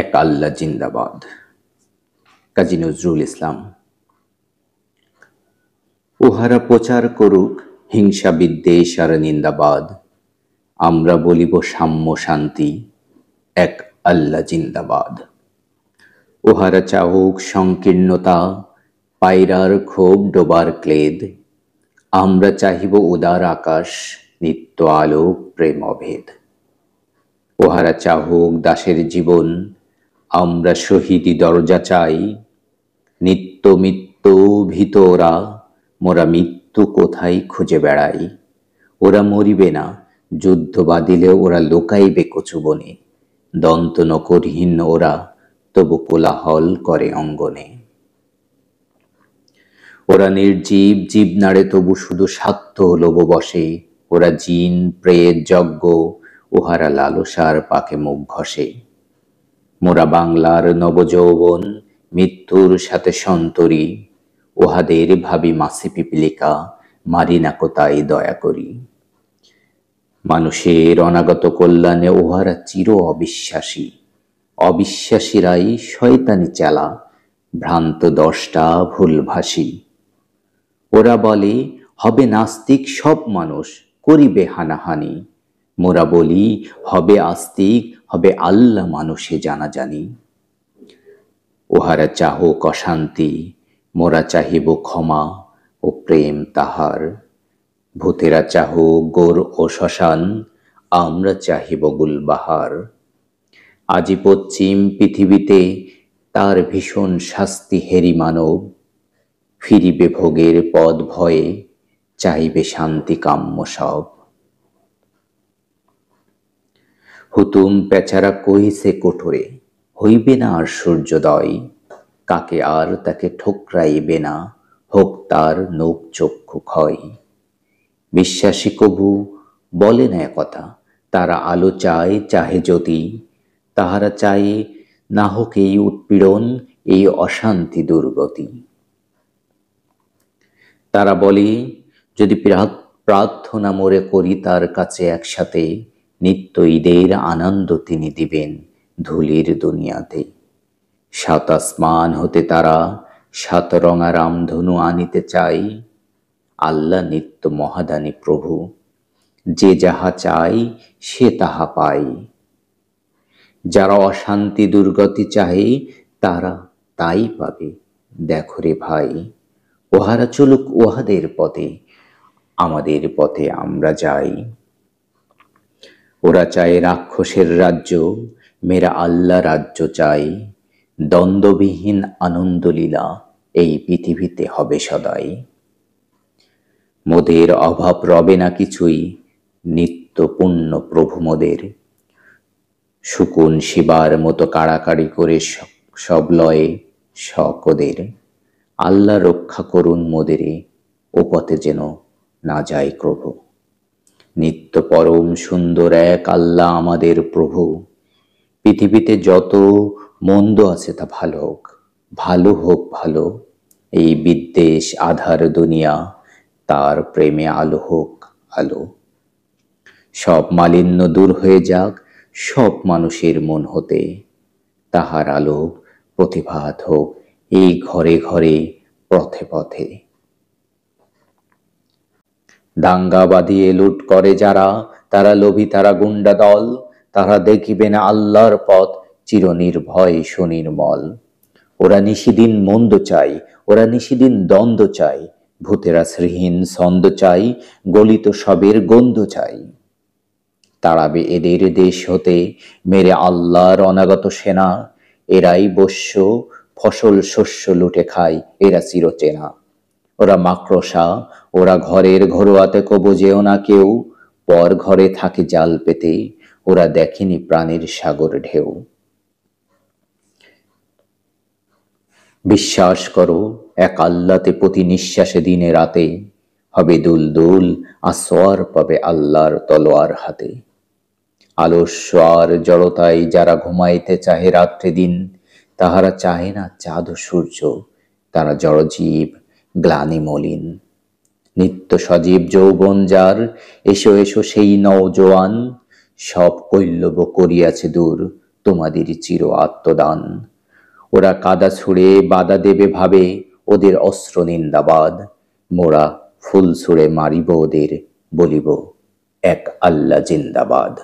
এক আল্লাহ জিন্দাবাদ। কাজী নজরুল ইসলাম। উহারা প্রচার করুক হিংসা বিদ্বেষ আর নিন্দাবাদ, আমরা বলিব সাম্য শান্তি, এক আল্লাহ জিন্দাবাদ। উহারা চাহুক সংকীর্ণতা, পায়রার ক্ষোভ ডোবার ক্লেদ, আমরা চাহিব উদার আকাশ, নিত্য আলোক প্রেম অভেদ। উহারা চাহুক দাসের জীবন, আমরা শহীদি দরজা চাই, নিত্য মৃত্যু ভীত ওরা, মোরা মৃত্যু কোথায় খুঁজে বেড়াই। ওরা মরিবে না, যুদ্ধ বাদিলে ওরা লোকাইবে কচু বনে, দন্ত নকরহীন ওরা তবু কোলাহল করে অঙ্গনে। ওরা নির্জীব জীব নাড়ে তবু শুধু স্বার্থ লোভ বসে, ওরা জিন প্রেত যজ্ঞ, উহারা লালসার পাকে মুখ ঘষে। মোরা বাংলার নবযৌবন, মৃত্যুর সাথে সন্তরী, উহাদের ভাবি মাছি পিপিলিকা, মারি না কোথায় দয়া করি। মানুষের অনাগত কল্যাণে উহারা চির অবিশ্বাসী, অবিশ্বাসীরাই শয়তানি চালা, ভ্রান্ত দশটা ভুলভাষী। ওরা বলে হবে নাস্তিক সব মানুষ, করিবে হানাহানি, মোরা বলি হবে আস্তিক, হবে আল্লাহ মানুষে জানাজানি। উহারা চাহুক অশান্তি, মোরা চাহিব ক্ষমা ও প্রেম তাহার, ভূতেরা চাহুক গোর ও শ্মশান, আমরা চাহিব গুলবাহার। আজি পশ্চিম পৃথিবীতে তার ভীষণ শাস্তি হেরি মানব, ফিরিবে ভোগের পদ ভয়ে, চাইবে শান্তি কাম্য সব। হুতুম পেচারা কহিছে কোঠরে, হইবে না আর সূর্যোদয়, কাকে আর তাকে ঠোকরাইবে না, হোক তার নখ চক্ষু ক্ষয়। বিশ্বাসী কবু বলে না কথা, তারা আলো চায় চাহে জ্যোতি, তাহারা চায় না হোক এই উৎপীড়ন, এই অশান্তি দুর্গতি। তারা বলে যদি প্রার্থনা মোরে করি তার কাছে একসাথে, নিত্য ঈদের আনন্দ তিনি দিবেন ধুলির দুনিয়াতে। সাত আসমান হতে তারা সাত রঙা রামধনু আনিতে চাই, আল্লাহ নিত্য মহাদানী প্রভু, যে যাহা চাই সে তাহা পাই। যারা অশান্তি দুর্গতি চাহে তারা তাই পাবে, দেখো রে ভাই। উহারা চলুক উহাদের পথে, আমাদের পথে আমরা যাই। ওরা চায় রাক্ষসের রাজ্য, মেরা আল্লাহ রাজ্য চাই, দ্বন্দ্ববিহীন আনন্দলীলা এই পৃথিবীতে হবে সদাই। মোদের অভাব রবে না কিছুই, নিত্য পুণ্য প্রভু মোদের, শুকুন শিবার মতো কাড়াকাড়ি করে সব লয়ে শক ওদের। আল্লাহ রক্ষা করুন মোদেরে, ও পথে যেন না যায় ক্রোভ। নিত্য পরম সুন্দর এক আল্লাহ আমাদের প্রভু, পৃথিবীতে যত মন্দ আছে তা ভালো হোক, ভালো হোক ভালো, এই বিদ্বেষ আধার দুনিয়া, তার প্রেমে আলো হোক আলো। সব মালিন্য দূর হয়ে যাক সব মানুষের মন হতে, তাহার আলো প্রতিভাত হোক এই ঘরে ঘরে পথে পথে। দাঙ্গা বাঁধিয়ে লুট করে যারা, তারা লোভী তারা গুন্ডা দল, তারা দেখিবে না আল্লাহর পথ, চিরনির্ভয় সুনির্মল। ওরা নিশিদিন মন্দ চাই, ওরা নিশিদিন দ্বন্দ্ব চাই, ভূতেরা শ্রীহীন ছন্দ চাই, গলিত সবের গন্ধ চাই। তাড়াবে এদের দেশ হতে মেরে আল্লাহর অনাগত সেনা, এরাই বস্য ফসল শস্য লুটে খায়, এরা চিরচেনা। ওরা মাকড়সা, ওরা ঘরের ঘরোয়াতে কবু যেও না কেউ, পর ঘরে থাকে জাল পেতে, ওরা দেখেনি প্রাণের সাগর ঢেউ। বিশ্বাস করো এক আল্লাহতে প্রতি নিঃশ্বাসে দিনে রাতে, হবে দুলদুল আর সোয়ার পাবে আল্লাহর তলোয়ার হাতে। আলস্য আর জড়তায় যারা ঘুমাইতে চাহে রাত্রে দিন, তাহারা চাহে না চাঁদ ও সূর্য, তারা জড়জীব গ্লানি মলিন। নিত্য সজীব যৌবন যার, এসো এসো সেই নওজোয়ান, সব কৈল্যব করিয়াছে দূর, তোমাদের চির আত্মদান। ওরা কাদা ছুঁড়ে বাধা দেবে ভাবে, ওদের অস্ত্র নিন্দাবাদ। মোরা ফুল ছুঁড়ে মারিব ওদের, বলিব এক আল্লাহ জিন্দাবাদ।